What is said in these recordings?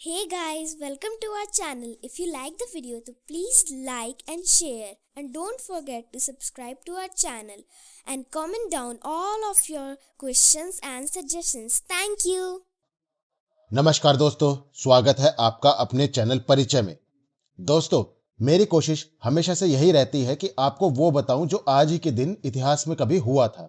Hey guys, welcome to our channel. If you like the video, तो please like and share, and don't forget to subscribe to our channel and comment down all of your questions and suggestions. Thank you. नमस्कार दोस्तों, स्वागत है आपका अपने channel परिचय में। दोस्तों, मेरी कोशिश हमेशा से यही रहती है कि आपको वो बताऊं जो आज ही के दिन इतिहास में कभी हुआ था।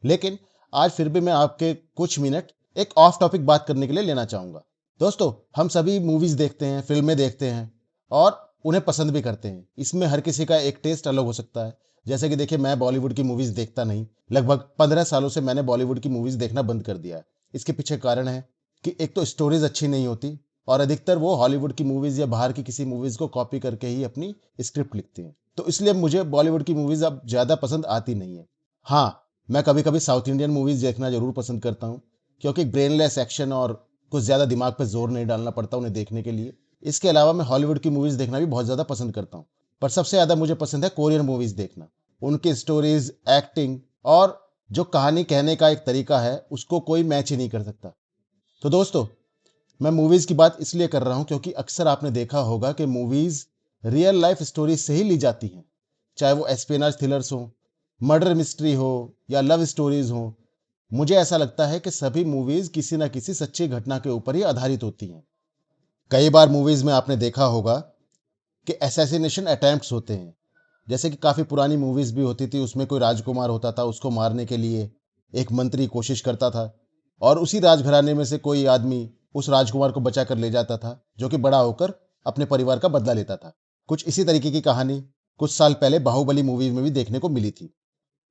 लेकिन आज फिर भी मैं आपके कुछ मिनट एक ऑफ टॉपिक बात करने के लिए लेना चाहूंगा। दोस्तों, हम सभी मूवीज देखते हैं, फिल्में देखते हैं और उन्हें पसंद भी करते हैं। इसमें हर किसी का एक टेस्ट अलग हो सकता है। जैसे कि देखिए, मैं बॉलीवुड की मूवीज देखता नहीं। लगभग 15 सालों से मैंने बॉलीवुड की मूवीज देखना बंद कर दिया है। इसके पीछे कारण है कि एक तो स्टोरीज अच्छी नहीं होती और अधिकतर वो हॉलीवुड की मूवीज या बाहर की किसी मूवीज को कॉपी करके ही अपनी स्क्रिप्ट लिखते हैं। तो इसलिए मुझे बॉलीवुड की मूवीज अब ज्यादा पसंद आती नहीं है। हाँ, मैं कभी कभी साउथ इंडियन मूवीज देखना जरूर पसंद करता हूँ, क्योंकि ब्रेनलेस एक्शन और कुछ ज्यादा दिमाग पर जोर नहीं डालना पड़ता उन्हें देखने के लिए। इसके अलावा मैं हॉलीवुड की मूवीज देखना भी बहुत ज्यादा पसंद करता हूँ, पर सबसे ज्यादा मुझे पसंद है कोरियन मूवीज देखना। उनकी स्टोरीज, एक्टिंग और जो कहानी कहने का एक तरीका है, उसको कोई मैच ही नहीं कर सकता। तो दोस्तों, मैं मूवीज की बात इसलिए कर रहा हूं क्योंकि अक्सर आपने देखा होगा कि मूवीज रियल लाइफ स्टोरी से ही ली जाती हैं। चाहे वो एस्पेनाज थ्रिलर्स हो, मर्डर मिस्ट्री हो या लव स्टोरीज हो। मुझे ऐसा लगता है कि सभी मूवीज किसी ना किसी सच्ची घटना के ऊपर ही आधारित होती हैं। कई बार मूवीज में आपने देखा होगा कि असैसिनेशन अटेम्प्ट्स होते हैं। जैसे कि काफी पुरानी मूवीज भी होती थी, उसमें कोई राजकुमार होता था, उसको मारने के लिए एक मंत्री कोशिश करता था और उसी राजघराने में से कोई आदमी उस राजकुमार को बचा कर ले जाता था, जो कि बड़ा होकर अपने परिवार का बदला लेता था। कुछ इसी तरीके की कहानी कुछ साल पहले बाहुबली मूवी में भी देखने को मिली थी।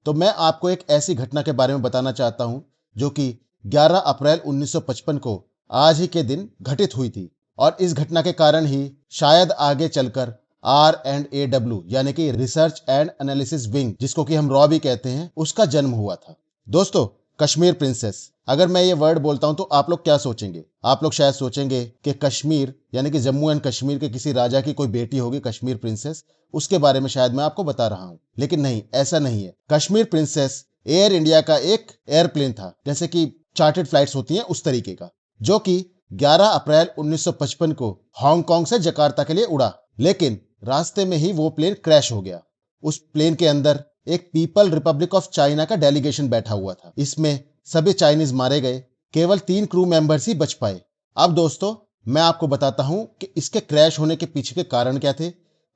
तो मैं आपको एक ऐसी घटना के बारे में बताना चाहता हूं जो कि 11 अप्रैल 1955 को आज ही के दिन घटित हुई थी, और इस घटना के कारण ही शायद आगे चलकर R&AW यानी कि रिसर्च एंड एनालिसिस विंग, जिसको कि हम रॉ भी कहते हैं, उसका जन्म हुआ था। दोस्तों, कश्मीर प्रिंसेस, अगर मैं ये वर्ड बोलता हूं तो आप लोग क्या सोचेंगे? आप लोग शायद सोचेंगे कि कश्मीर यानी कि जम्मू एंड कश्मीर के किसी राजा की कोई बेटी होगी कश्मीर प्रिंसेस, उसके बारे में शायद मैं आपको बता रहा हूं। लेकिन नहीं, ऐसा नहीं है। कश्मीर प्रिंसेस एयर इंडिया का एक एयरप्लेन था, जैसे कि चार्टर्ड फ्लाइट्स होती हैं उस तरीके का, जो कि 11 अप्रैल 1955 को हांगकांग से जकार्ता के लिए उड़ा। लेकिन रास्ते में ही वो प्लेन क्रैश हो गया। उस प्लेन के अंदर एक पीपल रिपब्लिक ऑफ चाइना का डेलीगेशन बैठा हुआ था। इसमें सभी चाइनीज मारे गए, केवल 3 क्रू मेंबर्स ही बच पाए। अब दोस्तों, मैं आपको बताता हूं कि इसके क्रैश होने के पीछे के कारण क्या थे।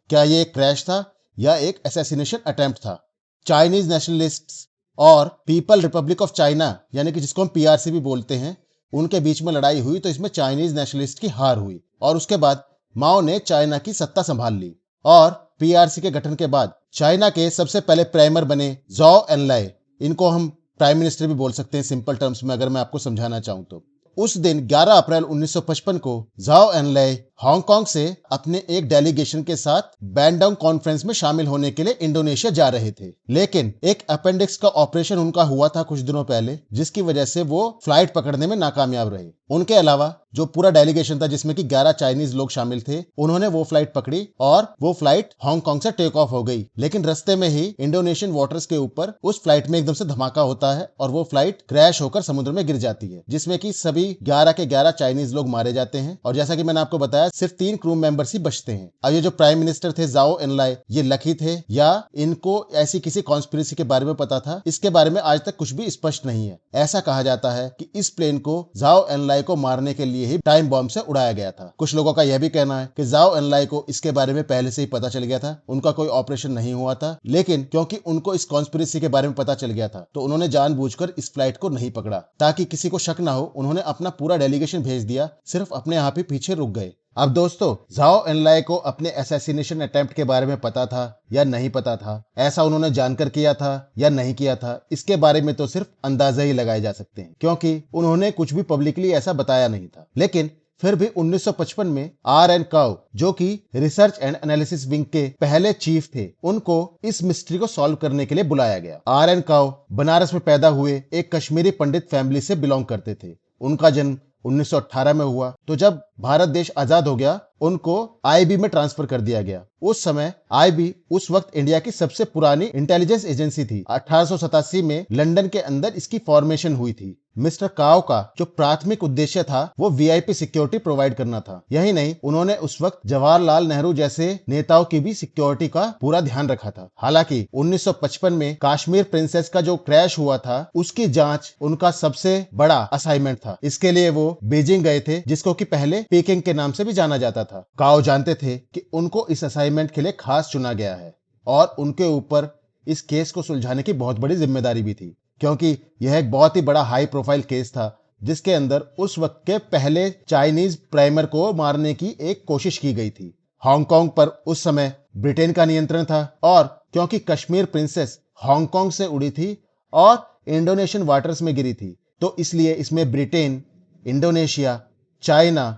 क्या ये एक क्रैश था या एक असैसिनेशन अटेम्प्ट था? चाइनीज नेशनलिस्ट्स और पीपल रिपब्लिक ऑफ चाइना यानी कि जिसको हम पीआरसी भी बोलते हैं, उनके बीच में लड़ाई हुई, तो इसमें चाइनीज नेशनलिस्ट की हार हुई और उसके बाद माओ ने चाइना की सत्ता संभाल ली। और पीआरसी के गठन के बाद चाइना के सबसे पहले प्राइमर बने ज़ाओ एनलाई। इनको हम प्राइम मिनिस्टर भी बोल सकते हैं सिंपल टर्म्स में, अगर मैं आपको समझाना चाहूं तो। उस दिन 11 अप्रैल 1955 को ज़ाओ एनलाई हांगकांग से अपने एक डेलीगेशन के साथ बैंडोंग कॉन्फ्रेंस में शामिल होने के लिए इंडोनेशिया जा रहे थे। लेकिन एक अपेंडिक्स का ऑपरेशन उनका हुआ था कुछ दिनों पहले, जिसकी वजह से वो फ्लाइट पकड़ने में नाकामयाब रहे। उनके अलावा जो पूरा डेलीगेशन था, जिसमें कि 11 चाइनीज लोग शामिल थे, उन्होंने वो फ्लाइट पकड़ी और वो फ्लाइट हांगकांग से टेक ऑफ हो गई। लेकिन रास्ते में ही इंडोनेशियन वाटर्स के ऊपर उस फ्लाइट में एकदम से धमाका होता है और वो फ्लाइट क्रैश होकर समुद्र में गिर जाती है, जिसमें कि सभी 11 के 11 चाइनीज लोग मारे जाते हैं। और जैसा कि मैंने आपको बताया, सिर्फ 3 क्रू मेंबर्स ही बचते हैं। अब ये जो प्राइम मिनिस्टर थे ज़ाओ एनलाई, ये लकी थे या इनको ऐसी किसी कॉन्स्पिरेसी के बारे में पता था, इसके बारे में आज तक कुछ भी स्पष्ट नहीं है। ऐसा कहा जाता है कि इस प्लेन को ज़ाओ एनलाई को मारने के लिए ही टाइम बॉम्ब से उड़ाया गया था। कुछ लोगों का यह भी कहना है कि ज़ाओ एनलाई को इसके बारे में पहले से ही पता चल गया था, उनका कोई ऑपरेशन नहीं हुआ था, लेकिन क्योंकि उनको इस कॉन्स्पिरेसी के बारे में पता चल गया था, तो उन्होंने जानबूझकर इस फ्लाइट को नहीं पकड़ा ताकि किसी को शक ना हो। उन्होंने अपना पूरा डेलीगेशन भेज दिया, सिर्फ अपने आप ही पीछे रुक गए। अब दोस्तों, ज़ाओ एनलाई को अपने असैसिनेशन अटेम्प्ट के बारे में पता था या नहीं पता था, ऐसा उन्होंने जानकर किया था या नहीं किया था, इसके बारे में तो सिर्फ अंदाजा ही लगाए जा सकते हैं, क्योंकि उन्होंने कुछ भी पब्लिकली ऐसा बताया नहीं था। लेकिन फिर भी 1955 में R.N. काउ, जो कि रिसर्च एंड एनालिसिस विंग के पहले चीफ थे, उनको इस मिस्ट्री को सॉल्व करने के लिए बुलाया गया। R.N. काउ बनारस में पैदा हुए एक कश्मीरी पंडित फैमिली से बिलोंग करते थे। उनका जन्म 1918 में हुआ। तो जब भारत देश आजाद हो गया, उनको आईबी में ट्रांसफर कर दिया गया। उस समय आईबी उस वक्त इंडिया की सबसे पुरानी इंटेलिजेंस एजेंसी थी। 1887 में लंदन के अंदर इसकी फॉर्मेशन हुई थी। मिस्टर काओ का जो प्राथमिक उद्देश्य था वो वीआईपी सिक्योरिटी प्रोवाइड करना था। यही नहीं, उन्होंने उस वक्त जवाहरलाल नेहरू जैसे नेताओं की भी सिक्योरिटी का पूरा ध्यान रखा था। हालांकि 1955 में कश्मीर प्रिंसेस का जो क्रैश हुआ था उसकी जांच उनका सबसे बड़ा असाइनमेंट था। इसके लिए वो बीजिंग गए थे, जिसको कि पहले पीकिंग के नाम से भी जाना जाता था। काओ जानते थे कि उनको इस असाइनमेंट के लिए खास चुना गया है और उनके ऊपर इस केस को सुलझाने की बहुत बड़ी जिम्मेदारी भी थी, क्योंकि यह एक बहुत ही बड़ा हाई प्रोफाइल केस था जिसके अंदर उस वक्त के पहले चाइनीज प्राइमर को मारने की एक कोशिश की गई थी। हांगकांग पर उस समय ब्रिटेन का नियंत्रण था और क्योंकि कश्मीर प्रिंसेस हांगकांग से उड़ी थी और इंडोनेशियन वाटर्स में गिरी थी, तो इसलिए इसमें ब्रिटेन, इंडोनेशिया, चाइना,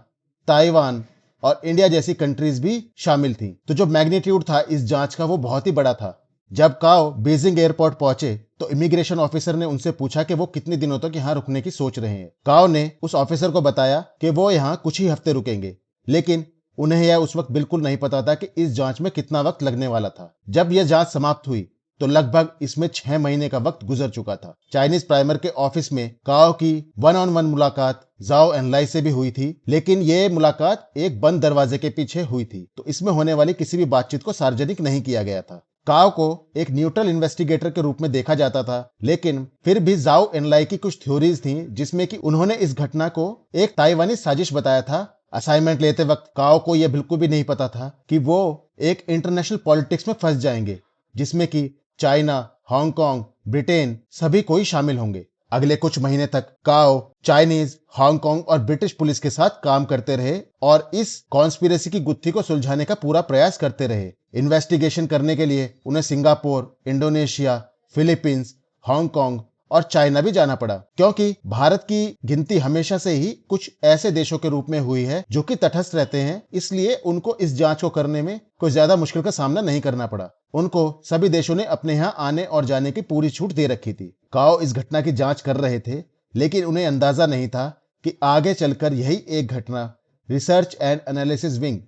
ताइवान और इंडिया जैसी कंट्रीज भी शामिल थी। तो जो मैग्नीट्यूड था इस जांच का वो बहुत ही बड़ा था। जब काओ बीजिंग एयरपोर्ट पहुंचे तो इमिग्रेशन ऑफिसर ने उनसे पूछा कि वो कितने दिनों तक यहाँ रुकने की सोच रहे हैं। काओ ने उस ऑफिसर को बताया कि वो यहाँ कुछ ही हफ्ते रुकेंगे, लेकिन उन्हें यह उस वक्त बिल्कुल नहीं पता था कि इस जांच में कितना वक्त लगने वाला था। जब यह जांच समाप्त हुई तो लगभग इसमें 6 महीने का वक्त गुजर चुका था। चाइनीज प्राइमर के ऑफिस में काओ की 1-on-1 मुलाकात जाओ एनलाई से भी हुई थी, लेकिन ये मुलाकात एक बंद दरवाजे के पीछे हुई थी, तो इसमें होने वाली किसी भी बातचीत को सार्वजनिक नहीं किया गया था। काओ को एक न्यूट्रल इन्वेस्टिगेटर के रूप में देखा जाता था, लेकिन फिर भी जाओ एनलाई की कुछ थ्योरीज थी जिसमें कि उन्होंने इस घटना को एक ताइवानी साजिश बताया था। असाइनमेंट लेते वक्त काओ को यह बिल्कुल भी नहीं पता था कि वो एक इंटरनेशनल पॉलिटिक्स में फंस जाएंगे जिसमें कि चाइना, हांगकांग, ब्रिटेन सभी कोई शामिल होंगे। अगले कुछ महीने तक काओ चाइनीज, हांगकांग और ब्रिटिश पुलिस के साथ काम करते रहे और इस कॉन्स्पिरेसी की गुत्थी को सुलझाने का पूरा प्रयास करते रहे। इन्वेस्टिगेशन करने के लिए उन्हें सिंगापुर, इंडोनेशिया, फिलीपींस, हांगकांग और चाइना भी जाना पड़ा, क्योंकि भारत की गिनती हमेशा से ही कुछ ऐसे देशों के रूप में हुई है जो कि तटस्थ रहते हैं, इसलिए उनको इस जांच को करने में कोई ज्यादा मुश्किल का सामना नहीं करना पड़ा। उनको सभी देशों ने अपने यहाँ आने और जाने की पूरी छूट दे रखी थी। काओ इस घटना की जांच कर रहे थे, लेकिन उन्हें अंदाजा नहीं था कि आगे चलकर यही एक घटना रिसर्च एंड एनालिसिस विंग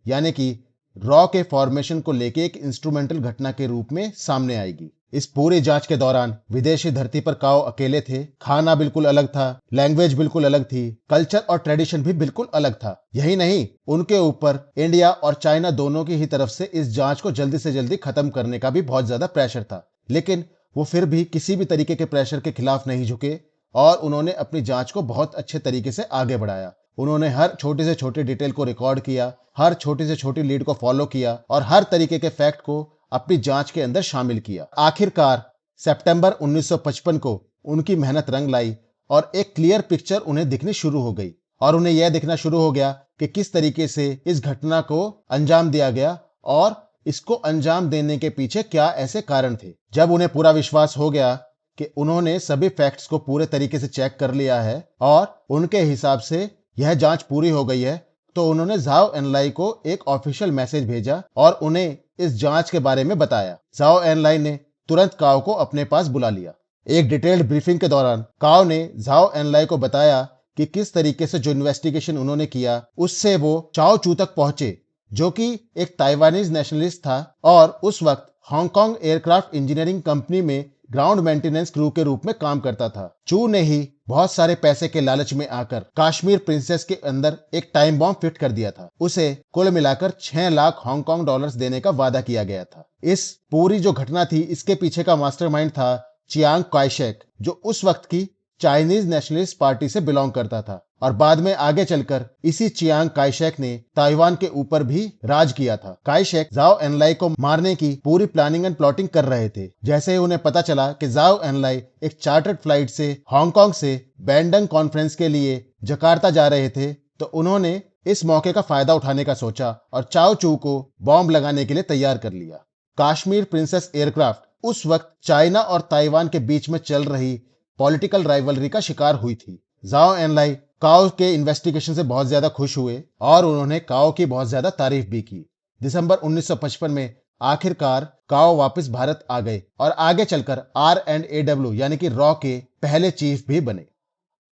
यानी कि रॉ के फॉर्मेशन को लेके एक इंस्ट्रूमेंटल घटना के रूप में सामने आएगी। इस पूरी जांच के दौरान विदेशी धरती पर काओ अकेले थे। खाना बिल्कुल अलग था, लैंग्वेज बिल्कुल अलग थी, कल्चर और ट्रेडिशन भी बिल्कुल अलग था। यही नहीं, उनके ऊपर इंडिया और चाइना दोनों की ही तरफ से इस जांच को जल्दी से जल्दी खत्म करने का भी बहुत ज्यादा प्रेशर था, लेकिन वो फिर भी किसी भी तरीके के प्रेशर के खिलाफ नहीं झुके और उन्होंने अपनी जांच को बहुत अच्छे तरीके से आगे बढ़ाया। उन्होंने हर छोटी से छोटी डिटेल को रिकॉर्ड किया, हर छोटी से छोटी लीड को फॉलो किया और हर तरीके के फैक्ट को अपनी जांच के अंदर शामिल किया। आखिरकार सितंबर 1955 को उनकी मेहनत रंग लाई और एक क्लियर पिक्चर उन्हें दिखनी शुरू हो गई और उन्हें यह दिखना शुरू हो गया कि किस तरीके से इस घटना को अंजाम दिया गया और इसको अंजाम देने के पीछे क्या ऐसे कारण थे। जब उन्हें पूरा विश्वास हो गया कि उन्होंने सभी फैक्ट्स को पूरे तरीके से चेक कर लिया है और उनके हिसाब से यह जांच पूरी हो गई है, तो उन्होंने जाओ एनलाई को एक ऑफिशियल मैसेज भेजा और उन्हें इस जांच के बारे में बताया। जाओ एनलाई ने तुरंत काओ को अपने पास बुला लिया। एक डिटेल्ड ब्रीफिंग के दौरान काओ ने जाओ एनलाई को बताया कि किस तरीके से जो इन्वेस्टिगेशन उन्होंने किया उससे वो चाओ चू तक पहुंचे, जो कि एक ताइवानीज नेशनलिस्ट था और उस वक्त हांगकांग एयरक्राफ्ट इंजीनियरिंग कंपनी में ग्राउंड मेंटेनेंस क्रू के रूप में काम करता था। चू ने ही बहुत सारे पैसे के लालच में आकर कश्मीर प्रिंसेस के अंदर एक टाइम बॉम्ब फिट कर दिया था। उसे कुल मिलाकर 6 लाख हांगकांग डॉलर्स देने का वादा किया गया था। इस पूरी जो घटना थी इसके पीछे का मास्टरमाइंड था चियांग काई शेक, जो उस वक्त की चाइनीज नेशनलिस्ट पार्टी से बिलोंग करता था और बाद में आगे चलकर इसी चियांग काई शेक ने ताइवान के ऊपर भी राज किया था। काई शेक जाओ एनलाई को मारने की पूरी प्लानिंग एंड प्लॉटिंग कर रहे थे। जैसे ही उन्हें पता चला कि जाओ एनलाई एक चार्टर्ड फ्लाइट से हांगकांग से बैंडंग कॉन्फ्रेंस के लिए जकार्ता जा रहे थे, तो उन्होंने इस मौके का फायदा उठाने का सोचा और चाओ चू को बॉम्ब लगाने के लिए तैयार कर लिया। कश्मीर प्रिंसेस एयरक्राफ्ट उस वक्त चाइना और ताइवान के बीच में चल रही पॉलिटिकल राइवलरी का शिकार हुई थी। जाओ एनलाई काओ के इन्वेस्टिगेशन से बहुत ज्यादा खुश हुए और उन्होंने काओ की बहुत ज्यादा तारीफ भी की। दिसंबर 1955 में आखिरकार काओ वापस भारत आ गए और आगे चलकर RAW यानी कि रॉ के पहले चीफ भी बने।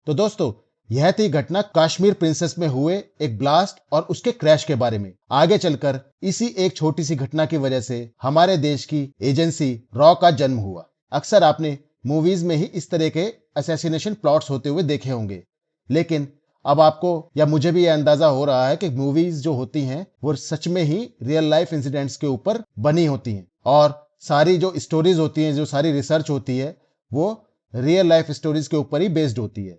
तो दोस्तों, यह थी घटना कश्मीर प्रिंसेस में हुए एक ब्लास्ट और उसके क्रैश के बारे में। आगे चलकर इसी एक छोटी सी घटना की वजह से हमारे देश की एजेंसी रॉ का जन्म हुआ। अक्सर आपने मूवीज में ही इस तरह के असैसिनेशन प्लॉट्स होते हुए देखे होंगे, लेकिन अब आपको या मुझे भी यह अंदाजा हो रहा है कि मूवीज जो होती हैं वो सच में ही रियल लाइफ इंसिडेंट्स के ऊपर बनी होती हैं, और सारी जो स्टोरीज होती हैं, जो सारी रिसर्च होती है, वो रियल लाइफ स्टोरीज के ऊपर ही बेस्ड होती है।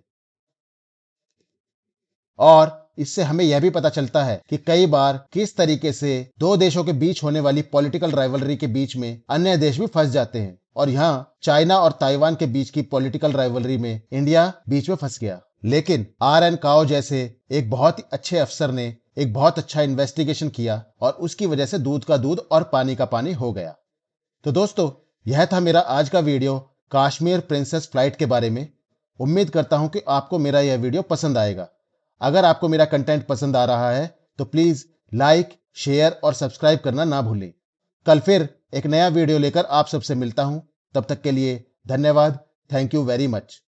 और इससे हमें यह भी पता चलता है कि कई बार किस तरीके से दो देशों के बीच होने वाली पॉलिटिकल राइवलरी के बीच में अन्य देश भी फंस जाते हैं, और यहाँ चाइना और ताइवान के बीच की पॉलिटिकल राइवलरी में इंडिया बीच में फंस गया। लेकिन RN काओ जैसे एक बहुत ही अच्छे अफसर ने एक बहुत अच्छा इन्वेस्टिगेशन किया, और उसकी वजह से दूध का दूध और पानी का पानी हो गया। तो दोस्तों, यह था मेरा आज का वीडियो कश्मीर प्रिंसेस फ्लाइट के बारे में। उम्मीद करता हूं कि आपको मेरा यह वीडियो पसंद आएगा। अगर आपको मेरा कंटेंट पसंद आ रहा है तो प्लीज लाइक, शेयर और सब्सक्राइब करना ना भूलें। कल फिर एक नया वीडियो लेकर आप सबसे मिलता हूं। तब तक के लिए धन्यवाद। Thank you very much.